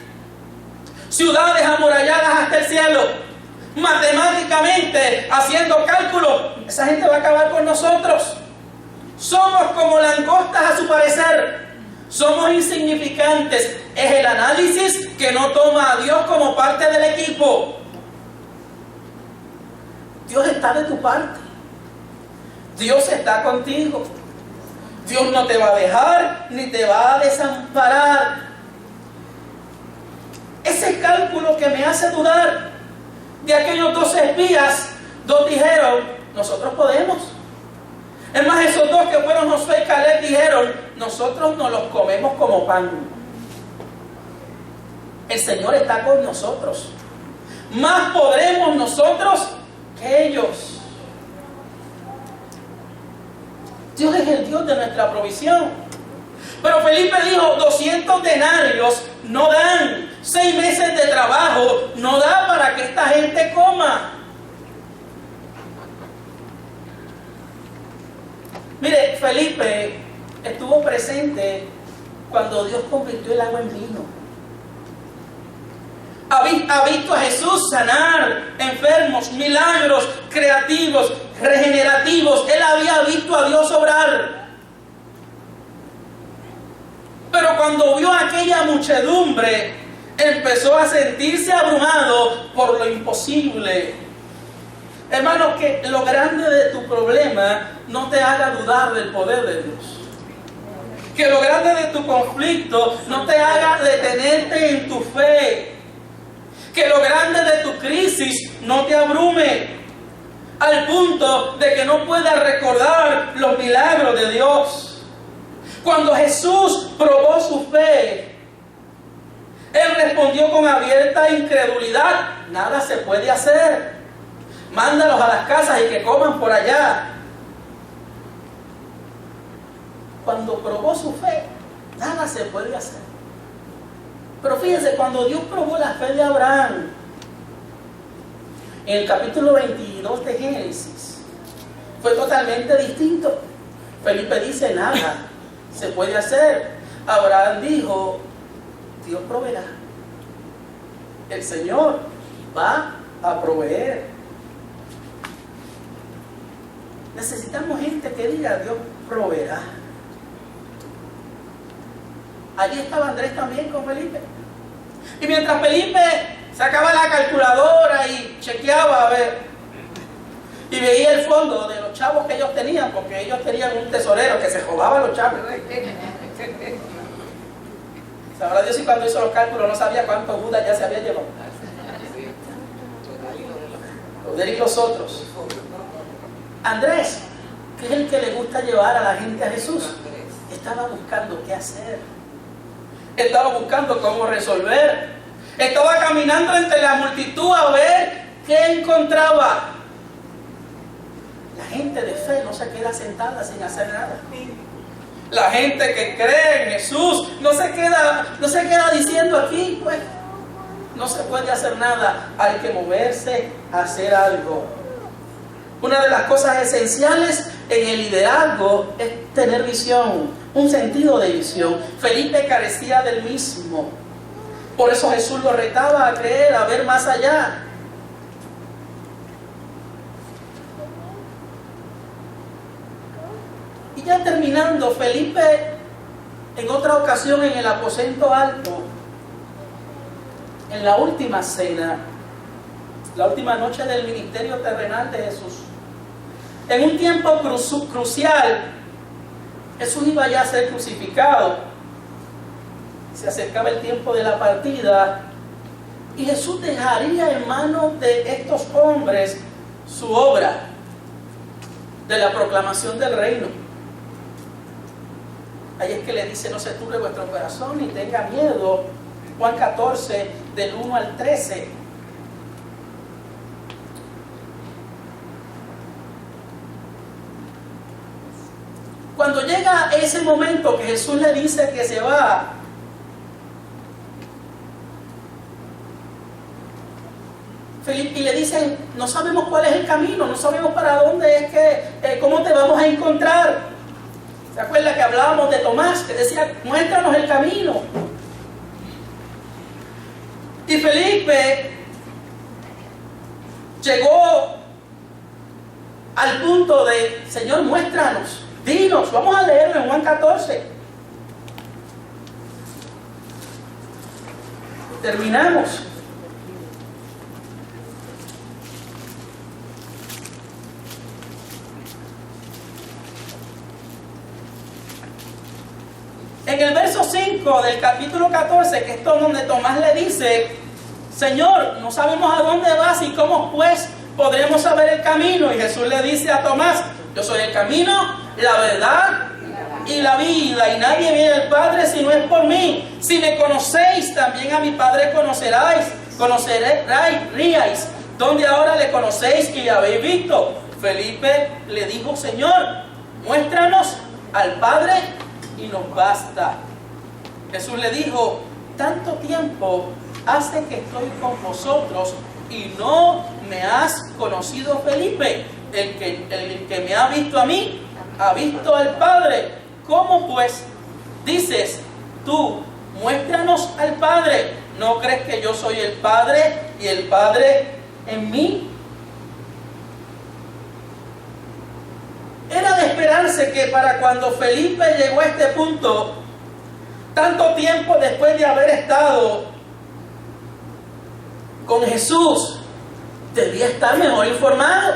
ciudades amuralladas hasta el cielo. Matemáticamente, haciendo cálculos, esa gente va a acabar con nosotros. Somos como langostas a su parecer. Somos insignificantes. Es el análisis que no toma a Dios como parte del equipo. Dios está de tu parte. Dios está contigo. Dios no te va a dejar ni te va a desamparar. Ese cálculo que me hace dudar. De aquellos 12 espías, 2 dijeron: nosotros podemos. Es más, esos 2 que fueron Josué y Caleb dijeron: nosotros nos los comemos como pan. El Señor está con nosotros. Más podremos nosotros que ellos. Dios es el Dios de nuestra provisión. Pero Felipe dijo: 200 denarios no dan. 6 meses de trabajo no da para que esta gente coma. Mire, Felipe estuvo presente cuando Dios convirtió el agua en vino. Ha visto a Jesús sanar enfermos, milagros creativos, regenerativos. Él había visto a Dios obrar. Pero cuando vio a aquella muchedumbre, empezó a sentirse abrumado por lo imposible. Hermano, que lo grande de tu problema no te haga dudar del poder de Dios. Que lo grande de tu conflicto no te haga detenerte en tu fe. Que lo grande de tu crisis no te abrume al punto de que no puedas recordar los milagros de Dios. Cuando Jesús probó su fe, Él respondió con abierta incredulidad: nada se puede hacer. Mándalos a las casas y que coman por allá. Cuando probó su fe, nada se puede hacer. Pero fíjense, cuando Dios probó la fe de Abraham, en el capítulo 22 de Génesis, fue totalmente distinto. Felipe dice: nada se puede hacer. Abraham dijo: Dios proveerá. El Señor va a proveer. Necesitamos gente que diga: Dios proveerá. Allí estaba Andrés también con Felipe. Y mientras Felipe sacaba la calculadora y chequeaba a ver, y veía el fondo de los chavos que ellos tenían, porque ellos tenían un tesorero que se robaba los chavos. Sabrá Dios si cuando hizo los cálculos no sabía cuántos Judas ya se había llevado. Los de él y los otros. Andrés, que es el que le gusta llevar a la gente a Jesús, estaba buscando qué hacer. Estaba buscando cómo resolver. Estaba caminando entre la multitud a ver qué encontraba. La gente de fe no se queda sentada sin hacer nada. La gente que cree en Jesús no se queda diciendo: aquí pues no se puede hacer nada. Hay que moverse a hacer algo. Una de las cosas esenciales en el liderazgo es tener visión, un sentido de visión. Felipe carecía del mismo. Por eso Jesús lo retaba a creer, a ver más allá. Y ya terminando, Felipe, en otra ocasión en el aposento alto, en la última cena, la última noche del ministerio terrenal de Jesús, en un tiempo crucial, Jesús iba ya a ser crucificado. Se acercaba el tiempo de la partida y Jesús dejaría en manos de estos hombres su obra de la proclamación del reino. Ahí es que le dice: no se turbe vuestro corazón ni tenga miedo. Juan 14, del 1 al 13. Cuando llega ese momento que Jesús le dice que se va, Felipe, y le dicen: no sabemos cuál es el camino, no sabemos para dónde es que, cómo te vamos a encontrar. ¿Se acuerda que hablábamos de Tomás, que decía: muéstranos el camino? Y Felipe llegó al punto de: Señor, muéstranos, dinos. Vamos a leerlo en Juan 14. Terminamos. En el verso 5 del capítulo 14, que es donde Tomás le dice: Señor, no sabemos a dónde vas y cómo pues podremos saber el camino. Y Jesús le dice a Tomás: yo soy el camino, la verdad y la vida, y nadie viene al Padre si no es por mí. Si me conocéis, también a mi Padre conoceréis, donde ahora le conocéis y le habéis visto. Felipe le dijo: Señor, muéstranos al Padre y nos basta. Jesús le dijo: tanto tiempo hace que estoy con vosotros y no me has conocido, Felipe. El que me ha visto a mí, ha visto al Padre. ¿Cómo pues dices tú: muéstranos al Padre? ¿No crees que yo soy el Padre y el Padre en mí? Era de esperarse que para cuando Felipe llegó a este punto, tanto tiempo después de haber estado con Jesús, debía estar mejor informado.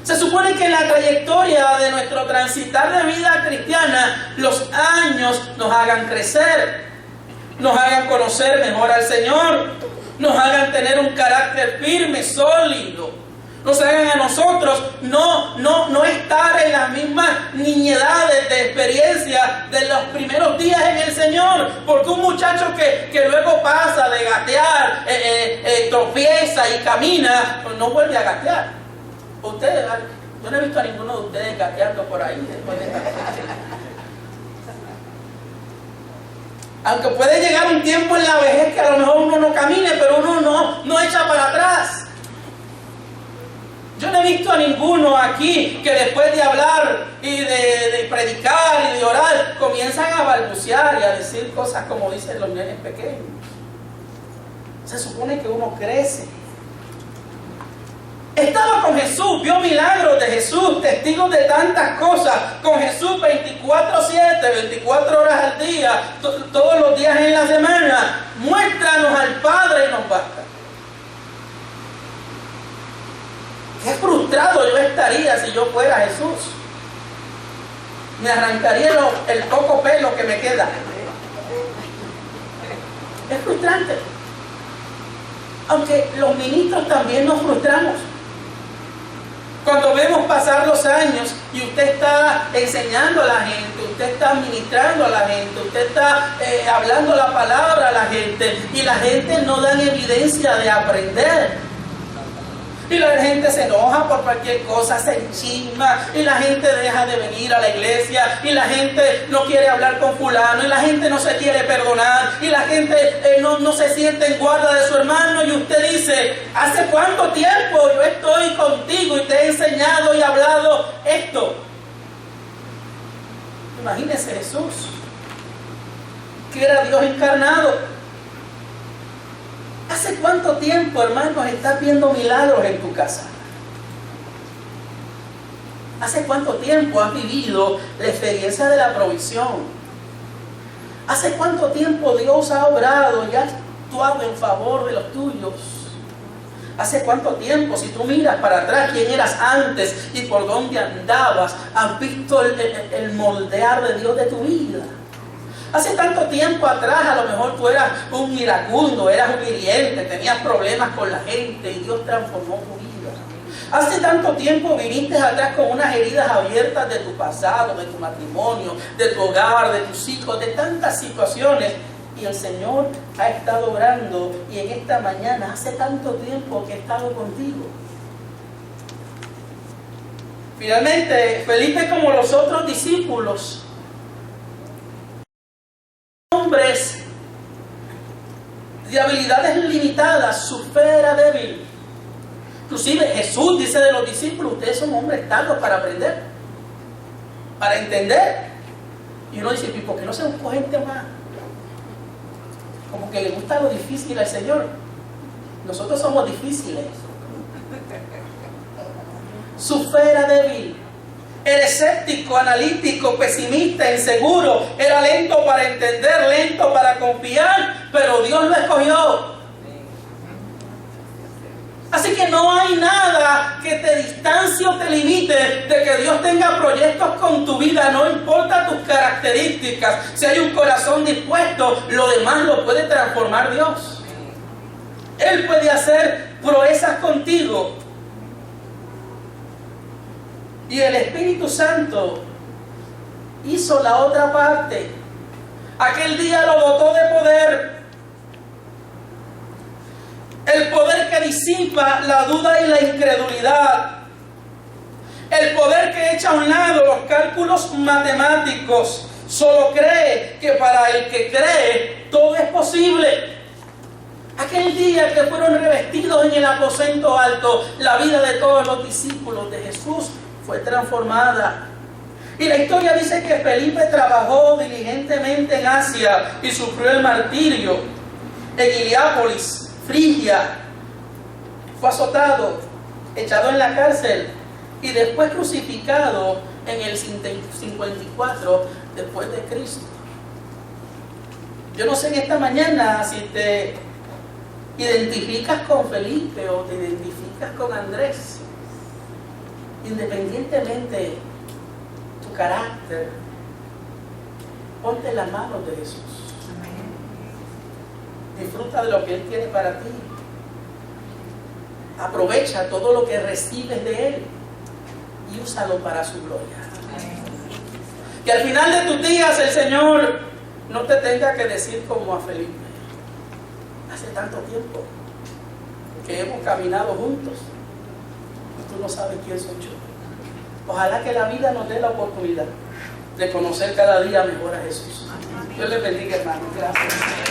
Se supone que en la trayectoria de nuestro transitar de vida cristiana, los años nos hagan crecer, nos hagan conocer mejor al Señor, nos hagan tener un carácter firme, sólido, nos hagan a nosotros no estar en las mismas niñedades de experiencia de los primeros días en el Señor. Porque un muchacho que luego pasa de gatear, tropieza y camina, pues no vuelve a gatear. Ustedes, yo no he visto a ninguno de ustedes gateando por ahí después de esta fecha. Aunque puede llegar un tiempo en la vejez que a lo mejor uno no camine, pero uno no echa para atrás. Yo no he visto a ninguno aquí que después de hablar y de predicar y de orar, comienzan a balbucear y a decir cosas como dicen los nenes pequeños. Se supone que uno crece. Estaba con Jesús, vio milagros de Jesús, testigos de tantas cosas, con Jesús 24/7, 24 horas al día, todos los días en la semana. Muéstranos al Padre y nos basta. Qué frustrado yo estaría si yo fuera Jesús. Me arrancaría el poco pelo que me queda. Es frustrante. Aunque los ministros también nos frustramos. Cuando vemos pasar los años y usted está enseñando a la gente, usted está ministrando a la gente, usted está hablando la palabra a la gente y la gente no da evidencia de aprender. Y la gente se enoja por cualquier cosa, se enchisma, y la gente deja de venir a la iglesia, y la gente no quiere hablar con fulano, y la gente no se quiere perdonar, y la gente no se siente en guarda de su hermano, y usted dice: ¿hace cuánto tiempo yo estoy contigo y te he enseñado y hablado esto? Imagínese Jesús, que era Dios encarnado. ¿Hace cuánto tiempo, hermanos, estás viendo milagros en tu casa? ¿Hace cuánto tiempo has vivido la experiencia de la provisión? ¿Hace cuánto tiempo Dios ha obrado y ha actuado en favor de los tuyos? ¿Hace cuánto tiempo, si tú miras para atrás quién eras antes y por dónde andabas, has visto el moldear de Dios de tu vida? Hace tanto tiempo atrás a lo mejor tú eras un iracundo, eras un hiriente, tenías problemas con la gente y Dios transformó tu vida. Hace tanto tiempo viniste atrás con unas heridas abiertas de tu pasado, de tu matrimonio, de tu hogar, de tus hijos, de tantas situaciones. Y el Señor ha estado obrando, y en esta mañana hace tanto tiempo que he estado contigo. Finalmente, Felipe, como los otros discípulos, hombres de habilidades limitadas, su fe era débil. Inclusive Jesús dice de los discípulos: ustedes son hombres tardos para aprender, para entender. Y uno dice: ¿y por qué no se buscó gente más? Como que le gusta lo difícil al Señor. Nosotros somos difíciles. Su fe era débil. Era escéptico, analítico, pesimista, inseguro. Era lento para entender, lento para confiar, pero Dios lo escogió. Así que no hay nada que te distancie o te limite de que Dios tenga proyectos con tu vida. No importa tus características. Si hay un corazón dispuesto, lo demás lo puede transformar Dios. Él puede hacer proezas contigo. Y el Espíritu Santo hizo la otra parte. Aquel día lo dotó de poder. El poder que disipa la duda y la incredulidad. El poder que echa a un lado los cálculos matemáticos. Solo cree que para el que cree todo es posible. Aquel día que fueron revestidos en el aposento alto, la vida de todos los discípulos de Jesús fue transformada. Y la historia dice que Felipe trabajó diligentemente en Asia y sufrió el martirio. En Heliópolis, Frigia, fue azotado, echado en la cárcel y después crucificado en el 54 después de Cristo. Yo no sé en esta mañana si te identificas con Felipe o te identificas con Andrés. Independientemente tu carácter, ponte en las manos de Jesús. Disfruta de lo que Él tiene para ti. Aprovecha todo lo que recibes de Él y úsalo para su gloria. Que al final de tus días el Señor no te tenga que decir como a Felipe: hace tanto tiempo que hemos caminado juntos y tú no sabes quién soy yo. Ojalá que la vida nos dé la oportunidad de conocer cada día mejor a Jesús. Dios les bendiga, hermanos. Gracias.